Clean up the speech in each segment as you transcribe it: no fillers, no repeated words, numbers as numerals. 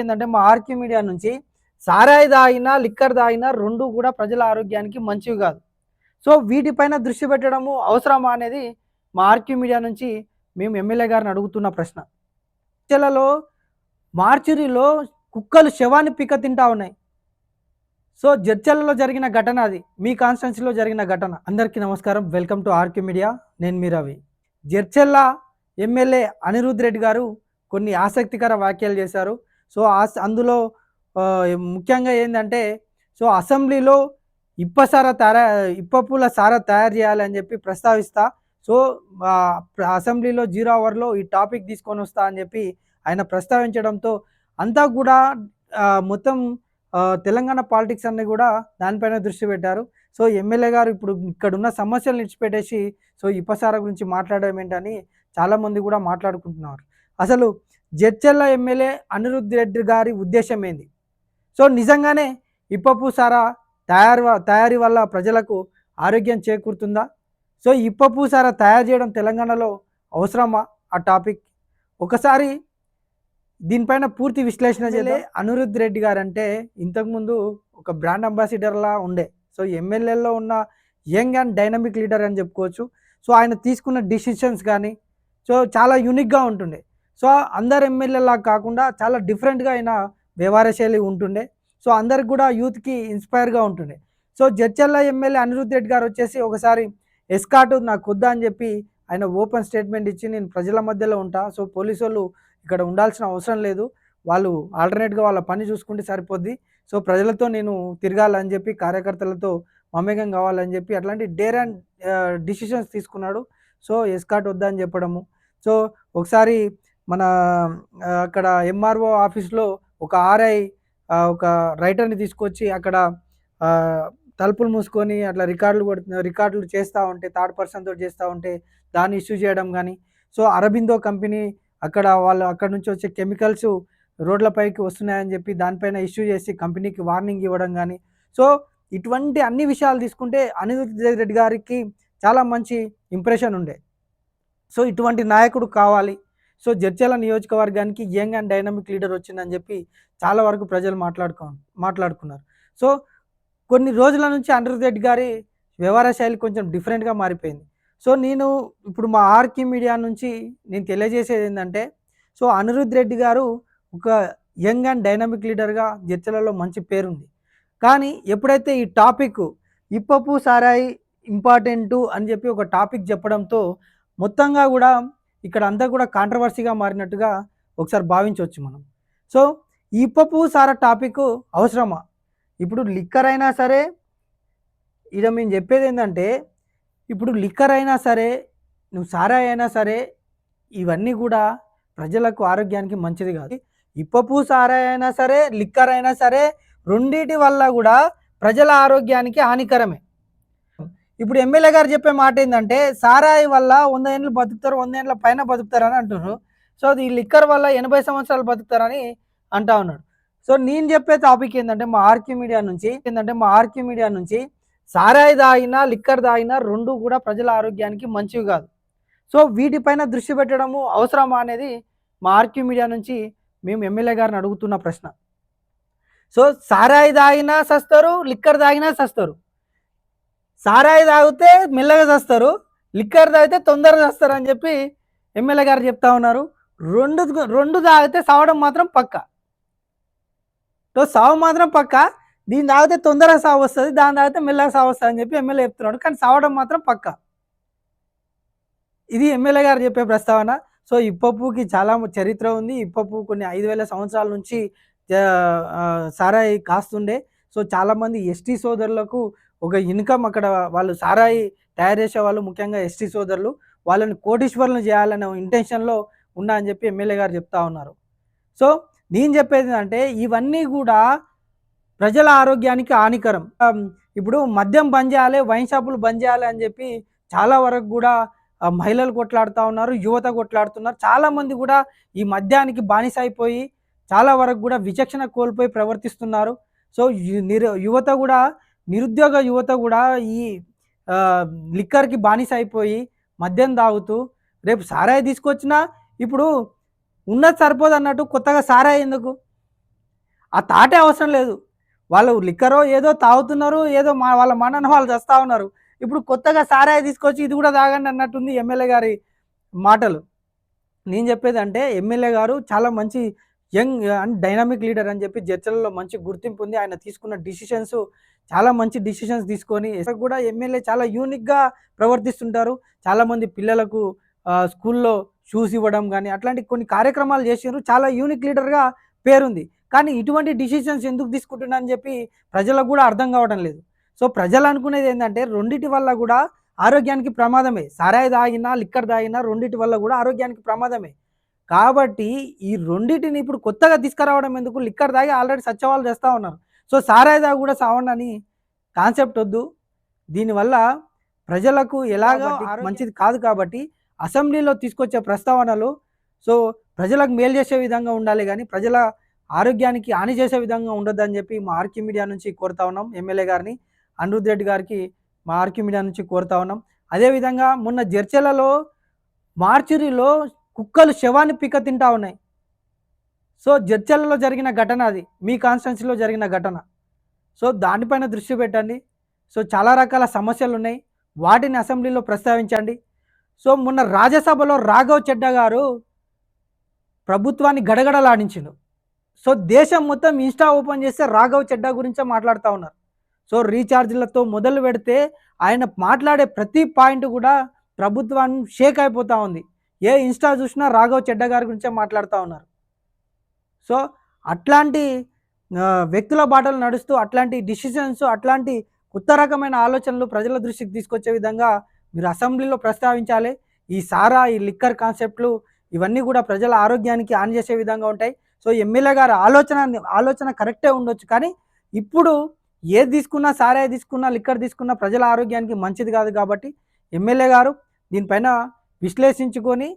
ఏంటంటే మా RK media నుంచి సారాయి తాగినా, లిక్కర్ తాగినా 2 కూడా ప్రజల ఆరోగ్యానికి మంచివి కాదు. సో, వీటిపైన దృష్టి పెట్టడము అవసరమా అనేది మా ఆర్‌కే మీడియా నుంచి మేము ఎమ్మెల్యే గారిని అడుగుతున్న ప్రశ్న. చర్చలలో మార్చురీలో కుక్కలు శవాన్ని పిక్క తింటా ఉన్నాయి. సో, జడ్చర్లలో జరిగిన ఘటన అది. మీ కాన్స్టిట్యున్సీలో జరిగిన ఘటన. అందరికీ నమస్కారం. Welcome to RK media. నేను మీ రవి. జడ్చర్ల ఎమ్మెల్యే అనిరుద్ రెడ్డి గారు కొన్ని ఆసక్తికర వ్యాఖ్యలు చేశారు. సో, అందులో ముఖ్యంగా ఏందంటే, సో, అసెంబ్లీలో ఇప్పపుల సారా తయారు చేయాలని చెప్పి ప్రస్తావిస్తా. సో, అసెంబ్లీలో 0 అవర్‌లో ఈ టాపిక్ తీసుకొనొస్తా అని చెప్పి ఆయన ప్రస్తావించడంతో అంతా కూడా మొత్తం తెలంగాణ పాలిటిక్స్ అన్నీ కూడా దానిపైన దృష్టి పెట్టారు. సో, ఎమ్మెల్యే గారు ఇప్పుడు ఇక్కడున్న సమస్యలను విడిచిపెట్టేసి సో, ఇప్పసార గురించి మాట్లాడడం ఏంటని చాలామంది కూడా మాట్లాడుకుంటున్నారు. అసలు జడ్చర్ల ఎమ్మెల్యే అనిరుద్ రెడ్డి గారి ఉద్దేశం ఏంది? సో, నిజంగానే ఇప్పపు సారా తయారీ వల్ల ప్రజలకు ఆరోగ్యం చేకూరుతుందా? సో, ఇప్పపు సారా తయారు చేయడం తెలంగాణలో అవసరమా? ఆ టాపిక్ ఒకసారి దీనిపైన పూర్తి విశ్లేషణ చేద్దాం. అనిరుద్ రెడ్డి గారంటే ఇంతకుముందు ఒక బ్రాండ్ అంబాసిడర్‌లా ఉండే. సో, ఎమ్మెల్యేలో ఉన్న యంగ్ అండ్ డైనమిక్ లీడర్ అని చెప్పుకోవచ్చు. సో, ఆయన తీసుకున్న డిసిషన్స్ కానీ సో, చాలా యూనిక్‌గా ఉంటుండే. సో, అందరు ఎమ్మెల్యేలాగా కాకుండా చాలా డిఫరెంట్‌గా ఆయన వ్యవహార శైలి ఉంటుండే. సో, అందరికి కూడా యూత్‌కి ఇన్‌స్పైర్‌గా ఉంటుండే. సో, జడ్చర్ల ఎమ్మెల్యే అనిరుద్ రెడ్డి గారు వచ్చేసి ఒకసారి ఎస్కార్ట్ నాకొద్దా అని చెప్పి ఆయన ఓపెన్ స్టేట్మెంట్ ఇచ్చి నేను ప్రజల మధ్యలో ఉంటా. సో, పోలీసోళ్ళు ఇక్కడ ఉండాల్సిన అవసరం లేదు. వాళ్ళు ఆల్టర్‌నేట్‌గా వాళ్ళ పని చూసుకుంటే సరిపోద్ది. సో, ప్రజలతో నేను తిరగాలని చెప్పి కార్యకర్తలతో మమేకం కావాలని చెప్పి అట్లాంటి డేర్ అండ్ డిసిషన్స్ తీసుకున్నాడు. సో, ఎస్కార్ట్ వద్దని చెప్పడము. సో, ఒకసారి మన అక్కడ ఎంఆర్ఓ ఆఫీస్‌లో ఒక ఆర్ఐ ఒక రైటర్‌ని తీసుకొచ్చి అక్కడ తలుపులు మూసుకొని అట్లా రికార్డులు చేస్తూ ఉంటే థర్డ్ పర్సన్ తోటి చేస్తూ ఉంటే దాన్ని ఇష్యూ చేయడం కానీ, సో, అరబిందో కంపెనీ వాళ్ళు అక్కడి నుంచి వచ్చే కెమికల్స్ రోడ్లపైకి వస్తున్నాయని చెప్పి దానిపైన ఇష్యూ చేసి కంపెనీకి వార్నింగ్ ఇవ్వడం కానీ, సో, ఇటువంటి అన్ని విషయాలు తీసుకుంటే అనిరుద్ రెడ్డి గారికి చాలా మంచి ఇంప్రెషన్ ఉండే. సో, ఇటువంటి నాయకుడు కావాలి. సో, జడ్చర్ల నియోజకవర్గానికి యంగ్ అండ్ డైనమిక్ లీడర్ వచ్చిందని చెప్పి చాలా వరకు ప్రజలు మాట్లాడుకున్నారు. సో, కొన్ని రోజుల నుంచి అనిరుద్ రెడ్డి గారి వ్యవహార శైలి కొంచెం డిఫరెంట్‌గా మారిపోయింది. సో, నేను ఇప్పుడు మా ఆర్‌కే మీడియా నుంచి నేను తెలియజేసేది ఏంటంటే, సో, అనిరుద్ రెడ్డి గారు ఒక యంగ్ అండ్ డైనమిక్ లీడర్‌గా జడ్చర్లలో మంచి పేరుంది. కానీ ఎప్పుడైతే ఈ టాపిక్ ఇప్పపు సారాయి ఇంపార్టెంటు అని చెప్పి ఒక టాపిక్ చెప్పడంతో మొత్తంగా కూడా ఇక్కడ అంతా కూడా కాంట్రవర్సీగా మారినట్టుగా ఒకసారి భావించవచ్చు మనం. సో, ఈ ఇప్పపు సారా టాపిక్ అవసరమా? ఇప్పుడు లిక్కర్ అయినా సరే ఇక మేము చెప్పేది ఏంటంటే, ఇప్పుడు లిక్కర్ అయినా సరే, నువ్వు సారాయి అయినా సరే, ఇవన్నీ కూడా ప్రజలకు ఆరోగ్యానికి మంచిది కాదు. ఇప్పపు సారాయి అయినా సరే, లిక్కర్ అయినా సరే, రెండిటి వల్ల కూడా ప్రజల ఆరోగ్యానికి హానికరమే. ఇప్పుడు ఎమ్మెల్యే గారు చెప్పే మాట ఏంటంటే, సారాయి వల్ల 100 ఏళ్ళు బతుకుతారు, 100 ఏళ్ళ పైన బతుకుతారని అంటున్నారు. సో, ఈ లిక్కర్ వల్ల 80 సంవత్సరాలు బతుకుతారని అంటా ఉన్నాడు. సో, నేను చెప్పే టాపిక్ ఏంటంటే మా ఆర్‌కే మీడియా నుంచి సారాయి తాగినా, లిక్కర్ తాగినా 2 కూడా ప్రజల ఆరోగ్యానికి మంచివి కాదు. సో, వీటిపైన దృష్టి పెట్టడము అవసరమా అనేది మా ఆర్‌కే మీడియా నుంచి మేము ఎమ్మెల్యే గారిని అడుగుతున్న ప్రశ్న. సో, సారాయి తాగినా సస్తారు, లిక్కర్ తాగినా సస్తారు. సారాయి తాగితే మెల్లగా చస్తారు, లిక్కర్ తాగితే తొందరగా చస్తారు అని చెప్పి ఎమ్మెల్యే గారు చెప్తా ఉన్నారు. రెండు తాగితే సావడం మాత్రం పక్కా. సో, సావు మాత్రం పక్కా. దీన్ని తాగితే తొందరగా సావు వస్తుంది, దాన్ని తాగితే మెల్లగా సావు వస్తుంది అని చెప్పి ఎమ్మెల్యే చెప్తున్నాడు. కానీ సావడం మాత్రం పక్కా. ఇది ఎమ్మెల్యే గారు చెప్పే ప్రస్తావన. సో, ఇప్పపుకి చాలా చరిత్ర ఉంది. ఇప్పపు కొన్ని 5000 సంవత్సరాల నుంచి సారాయి కాస్తుండే. సో, చాలామంది ఎస్టీ సోదరులకు ఒక ఇన్కమ్ అక్కడ వాళ్ళు సారాయి తయారు చేసేవాళ్ళు, ముఖ్యంగా ఎస్టీ సోదరులు వాళ్ళని కోటీశ్వరులను చేయాలనే ఇంటెన్షన్‌లో ఉన్నా అని చెప్పి ఎమ్మెల్యే గారు చెప్తా ఉన్నారు. సో, నేను చెప్పేది ఏంటంటే ఇవన్నీ కూడా ప్రజల ఆరోగ్యానికి హానికరం. ఇప్పుడు మద్యం బంద్ చేయాలి, వైన్ షాపులు బంద్ చేయాలి అని చెప్పి చాలా వరకు కూడా మహిళలు కొట్లాడుతూ ఉన్నారు, యువత కొట్లాడుతున్నారు. చాలామంది కూడా ఈ మద్యానికి బానిస అయిపోయి చాలా వరకు కూడా విచక్షణ కోల్పోయి ప్రవర్తిస్తున్నారు. సో, యువత కూడా నిరుద్యోగ యువత కూడా ఈ లిక్కర్‌కి బానిస అయిపోయి మద్యం తాగుతూ రేపు సారాయి తీసుకొచ్చినా ఇప్పుడు ఉన్నది సరిపోదన్నట్టు కొత్తగా సారాయి ఎందుకు? ఆ తాటే అవసరం లేదు. వాళ్ళు లిక్కరో ఏదో తాగుతున్నారు. ఏదో వాళ్ళ మనన వాళ్ళు చస్తా ఉన్నారు. ఇప్పుడు కొత్తగా సారాయి తీసుకొచ్చి ఇది కూడా తాగండి అన్నట్టుంది ఎమ్మెల్యే గారి మాటలు. నేను చెప్పేదంటే ఎమ్మెల్యే గారు చాలా మంచి యంగ్ అండ్ డైనామిక్ లీడర్ అని చెప్పి చర్చలలో మంచి గుర్తింపు ఉంది. ఆయన తీసుకున్న డిసిషన్స్ చాలా మంచి డిసిషన్స్ తీసుకొని కూడా ఎమ్మెల్యే చాలా యూనిక్‌గా ప్రవర్తిస్తుంటారు. చాలామంది పిల్లలకు స్కూల్‌లో షూస్ ఇవ్వడం గానీ, అట్లాంటి కొన్ని కార్యక్రమాలు చేసిండ్రు. చాలా యూనిక్ లీడర్‌గా పేరుంది. కానీ ఇటువంటి డిసిషన్స్ ఎందుకు తీసుకుంటున్నా అని చెప్పి ప్రజలకు కూడా అర్థం కావడం లేదు. సో, ప్రజలు అనుకునేది ఏందంటే రెండిటి వల్ల కూడా ఆరోగ్యానికి ప్రమాదమే. సారాయి తాగినా, లిక్కర్ తాగినా రెండిటి వల్ల కూడా ఆరోగ్యానికి ప్రమాదమే. కాబట్టి ఈ రెండిటిని ఇప్పుడు కొత్తగా తీసుకురావడం ఎందుకు? లిక్కర్ తాగి ఆల్రెడీ సచ్చేవాళ్ళు చేస్తా ఉన్నారు. సో, సారాయి తాగి కూడా సావండని కాన్సెప్ట్ వద్దు. దీనివల్ల ప్రజలకు ఎలాగా మంచిది కాదు కాబట్టి అసెంబ్లీలో తీసుకొచ్చే ప్రస్తావనలు సో ప్రజలకు మేలు చేసే విధంగా ఉండాలి గానీ, ప్రజల ఆరోగ్యానికి హాని చేసే విధంగా ఉండొద్దని చెప్పి మా ఆర్‌కే మీడియా నుంచి కోరుతా ఉన్నాం. ఎమ్మెల్యే గారిని, అనిరుద్ రెడ్డి గారికి మా ఆర్‌కే మీడియా నుంచి కోరుతా ఉన్నాం. అదేవిధంగా మొన్న జడ్చర్లలో మార్చురీలో కుక్కలు శవాన్ని పిక్క తింటా ఉన్నాయి. సో, జడ్చర్లలో జరిగిన ఘటన అది. మీ కాన్స్టిట్యున్సీలో జరిగిన ఘటన. సో, దానిపైన దృష్టి పెట్టండి. సో, చాలా రకాల సమస్యలున్నాయి. వాటిని అసెంబ్లీలో ప్రస్తావించండి. సో, మొన్న రాజ్యసభలో రాఘవ్ చెడ్డా గారు ప్రభుత్వాన్ని గడగడలాడించిండు. సో, దేశం మొత్తం ఇన్‌స్టా ఓపెన్ చేస్తే రాఘవ్ చెడ్డా గురించే మాట్లాడుతా ఉన్నారు. సో, రీచార్జ్‌లతో మొదలు పెడితే ఆయన మాట్లాడే ప్రతి పాయింట్ కూడా ప్రభుత్వాన్ని షేక్ అయిపోతా ఉంది. ఏ ఇన్‌స్టా చూసినా రాఘవ్ చెడ్డా గారి గురించే మాట్లాడుతా ఉన్నారు. సో, అట్లాంటి వ్యక్తుల బాటలు నడుస్తూ అట్లాంటి డిసిషన్స్, అట్లాంటి కొత్త రకమైన ఆలోచనలు ప్రజల దృష్టికి తీసుకొచ్చే విధంగా మీరు అసెంబ్లీలో ప్రస్తావించాలి. ఈ సారా, ఈ లిక్కర్ కాన్సెప్ట్‌లు ఇవన్నీ కూడా ప్రజల ఆరోగ్యానికి హాని చేసే విధంగా ఉంటాయి. సో, ఎమ్మెల్యే గారి ఆలోచన కరెక్టే ఉండొచ్చు. కానీ ఇప్పుడు ఏది తీసుకున్నా, సారాయి తీసుకున్నా, లిక్కర్ తీసుకున్నా ప్రజల ఆరోగ్యానికి మంచిది కాదు కాబట్టి ఎమ్మెల్యే గారు దీనిపైన విశ్లేషించుకొని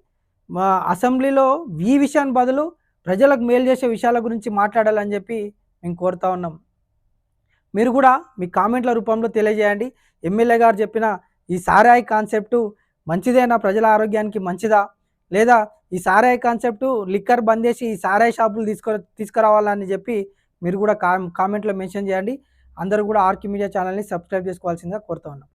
అసెంబ్లీలో ఈ విషయాన్ని బదులు ప్రజలకు మేలు చేసే విషయాల గురించి మాట్లాడాలని చెప్పి మేము కోరుతా ఉన్నాం. మీరు కూడా మీ కామెంట్ల రూపంలో తెలియజేయండి. ఎమ్మెల్యే గారు చెప్పిన ఈ సారాయి కాన్సెప్టు మంచిదేనా? ప్రజల ఆరోగ్యానికి మంచిదా? లేదా ఈ సారాయి కాన్సెప్టు లిక్కర్ బంద్ చేసి ఈ సారాయి షాపులు తీసుకురావాలని చెప్పి మీరు కూడా కామెంట్‌లో మెన్షన్ చేయండి. అందరూ కూడా ఆర్‌కే మీడియా ఛానల్‌ని సబ్స్క్రైబ్ చేసుకోవాల్సిందిగా కోరుతా ఉన్నాం.